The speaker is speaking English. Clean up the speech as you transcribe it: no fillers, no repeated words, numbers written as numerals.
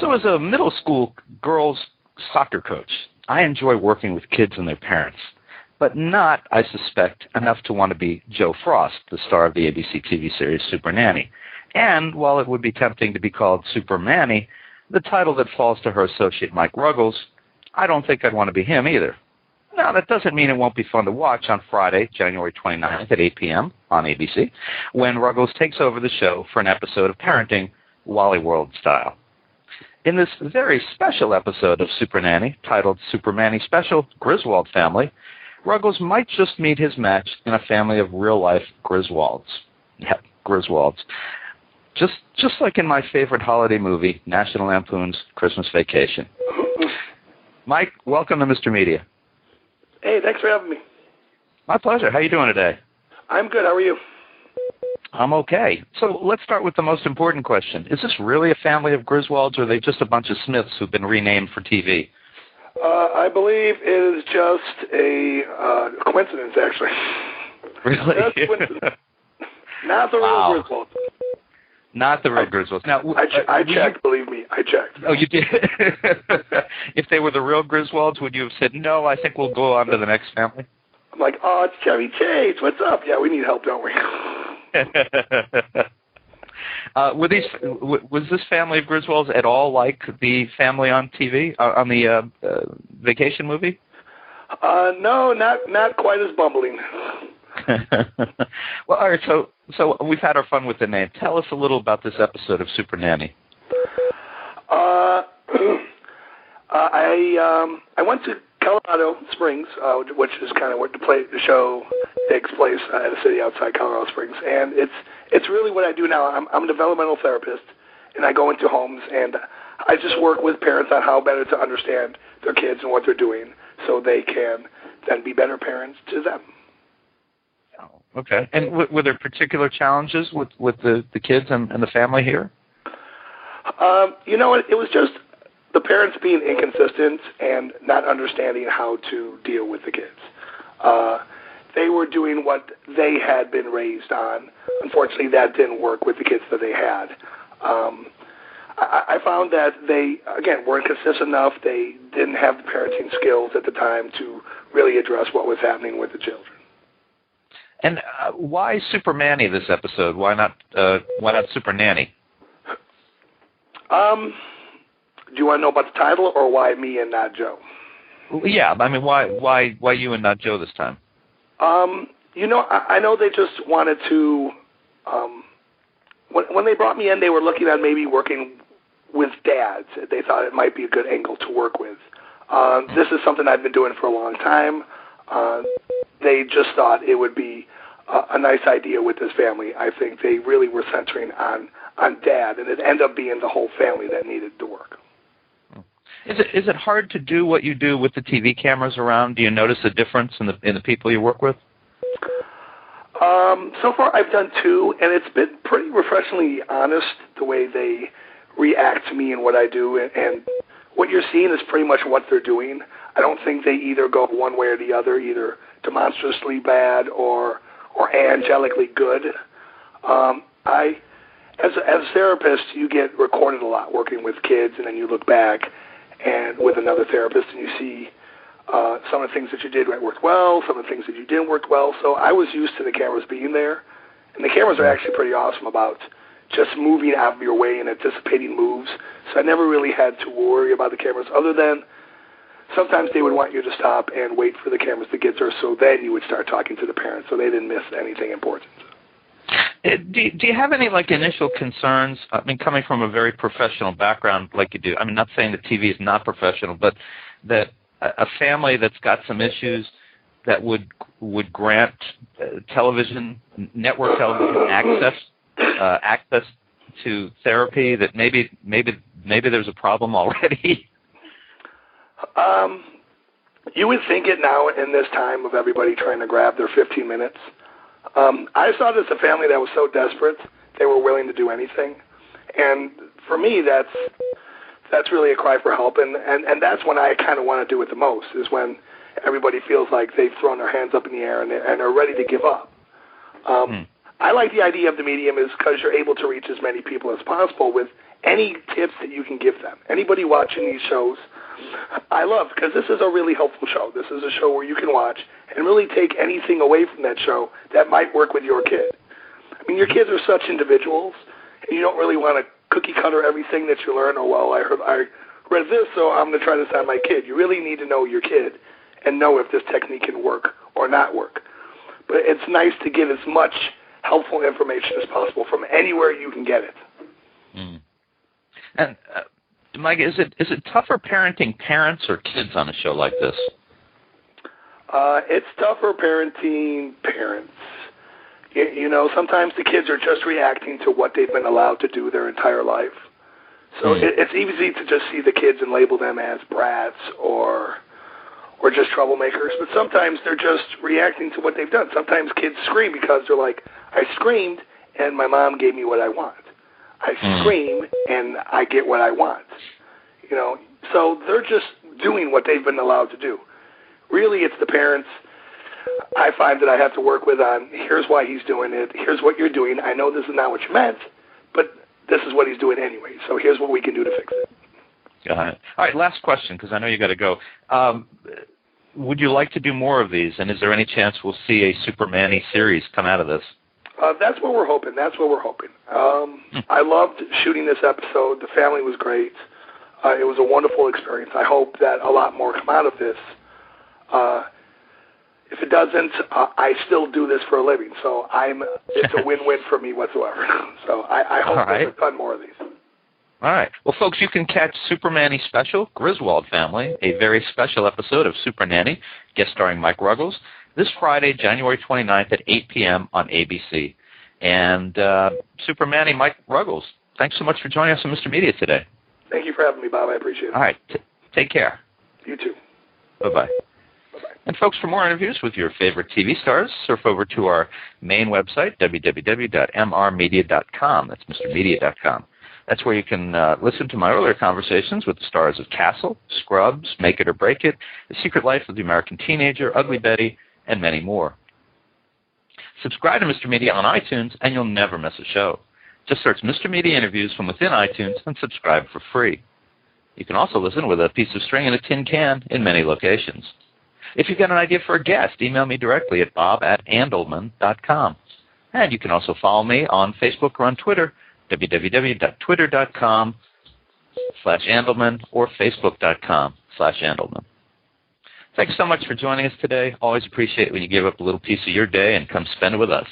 So as a middle school girls soccer coach, I enjoy working with kids and their parents, but not, I suspect, enough to want to be Joe Frost, the star of the ABC TV series Supernanny. And while it would be tempting to be called Super-Manny, the title that falls to her associate Mike Ruggles, I don't think I'd want to be him either. Now, that doesn't mean it won't be fun to watch on Friday, January 29th at 8 p.m. on ABC, when Ruggles takes over the show for an episode of parenting, Wally World style. In this very special episode of Supernanny, titled Super-Manny Special, Griswold Family, Ruggles might just meet his match in a family of real-life Griswolds. Yeah, Griswolds. Just like in my favorite holiday movie, National Lampoon's Christmas Vacation. Mike, welcome to Mr. Media. Hey, thanks for having me. My pleasure. How are you doing today? I'm good. How are you? I'm okay. So let's start with the most important question. Is this really a family of Griswolds, or are they just a bunch of Smiths who've been renamed for TV? I believe it is just a coincidence, actually. Really? Just a coincidence. Not the real Griswolds. Not the real Griswolds. Now, I checked, believe me. I checked. Oh, you did? If they were the real Griswolds, would you have said, no, I think we'll go on to the next family? I'm like, oh, it's Chevy Chase. What's up? Yeah, we need help, don't we? Was this family of Griswolds at all like the family on TV, on the Vacation movie? No, not quite as bumbling. Well, all right, so we've had our fun with the name. Tell us a little about this episode of Supernanny. I went to Colorado Springs, which is kind of where the show takes place at a city outside Colorado Springs, and it's really what I do now. I'm a developmental therapist, and I go into homes and I just work with parents on how better to understand their kids and what they're doing, so they can then be better parents to them. Okay. And were there particular challenges with the kids and the family here? You know, it was just the parents being inconsistent and not understanding how to deal with the kids. They were doing what they had been raised on. Unfortunately, that didn't work with the kids that they had. I found that they, again, weren't consistent enough. They didn't have the parenting skills at the time to really address what was happening with the children. And why Super-Manny this episode? Why not Supernanny? Do you want to know about the title, or why me and not Joe? Yeah, I mean, why you and not Joe this time? You know, I know they just wanted to. When they brought me in, they were looking at maybe working with dads. They thought it might be a good angle to work with. This is something I've been doing for a long time. They just thought it would be a nice idea with this family. I think they really were centering on dad, and it ended up being the whole family that needed to work. Is it hard to do what you do with the TV cameras around? Do you notice a difference in the people you work with? So far, I've done 2, and it's been pretty refreshingly honest the way they react to me and what I do, and what you're seeing is pretty much what they're doing. I don't think they either go one way or the other, either demonstrously bad or angelically good. As a therapist, you get recorded a lot working with kids, and then you look back and with another therapist, and you see some of the things that you did worked well, some of the things that you didn't work well. So I was used to the cameras being there, and the cameras are actually pretty awesome about just moving out of your way and anticipating moves. So I never really had to worry about the cameras, other than sometimes they would want you to stop and wait for the cameras to get there, so then you would start talking to the parents so they didn't miss anything important. Do you have any initial concerns? I mean, coming from a very professional background like you do, I mean, not saying that TV is not professional, but that a family that's got some issues that would grant network television access to therapy, that maybe there's a problem already. You would think it now in this time of everybody trying to grab their 15 minutes. I saw this a family that was so desperate they were willing to do anything, and for me that's really a cry for help, and that's when I kind of want to do it the most, is when everybody feels like they've thrown their hands up in the air and are ready to give up. I like the idea of the medium is because you're able to reach as many people as possible with any tips that you can give them. Anybody watching these shows, I love, because this is a really helpful show. This is a show where you can watch and really take anything away from that show that might work with your kid. I mean, your kids are such individuals, and you don't really want to cookie cutter everything that you learn. Oh, well, I read this, so I'm going to try this on my kid. You really need to know your kid and know if this technique can work or not work. But it's nice to give as much helpful information as possible from anywhere you can get it. Mm. And Mike, is it tougher parenting parents or kids on a show like this? It's tougher parenting parents. You know, sometimes the kids are just reacting to what they've been allowed to do their entire life. So it's easy to just see the kids and label them as brats or just troublemakers. But sometimes they're just reacting to what they've done. Sometimes kids scream because they're like, I screamed and my mom gave me what I want. I scream and I get what I want. You know, so they're just doing what they've been allowed to do. Really, it's the parents I find that I have to work with on, here's why he's doing it, here's what you're doing. I know this is not what you meant, but this is what he's doing anyway, so here's what we can do to fix it. Got it. All right, last question, because I know you got to go. Would you like to do more of these, and is there any chance we'll see a Super-Manny series come out of this? That's what we're hoping. I loved shooting this episode. The family was great. It was a wonderful experience. I hope that a lot more come out of this. If it doesn't, I still do this for a living, so it's a win-win for me whatsoever. So I hope there's a ton more of these. All right. Well, folks, you can catch Super-Manny Special, Griswold Family, a very special episode of Supernanny, guest starring Mike Ruggles, this Friday, January 29th at 8 p.m. on ABC. And Super-Manny, Mike Ruggles, thanks so much for joining us on Mr. Media today. Thank you for having me, Bob. I appreciate it. All right. Take care. You too. Bye-bye. And folks, for more interviews with your favorite TV stars, surf over to our main website, www.mrmedia.com. That's mrmedia.com. That's where you can listen to my earlier conversations with the stars of Castle, Scrubs, Make It or Break It, The Secret Life of the American Teenager, Ugly Betty, and many more. Subscribe to Mr. Media on iTunes, and you'll never miss a show. Just search Mr. Media Interviews from within iTunes and subscribe for free. You can also listen with a piece of string and a tin can in many locations. If you've got an idea for a guest, email me directly at bob@andelman.com. And you can also follow me on Facebook or on Twitter, www.twitter.com/Andelman or facebook.com/Andelman. Thanks so much for joining us today. Always appreciate it when you give up a little piece of your day and come spend it with us.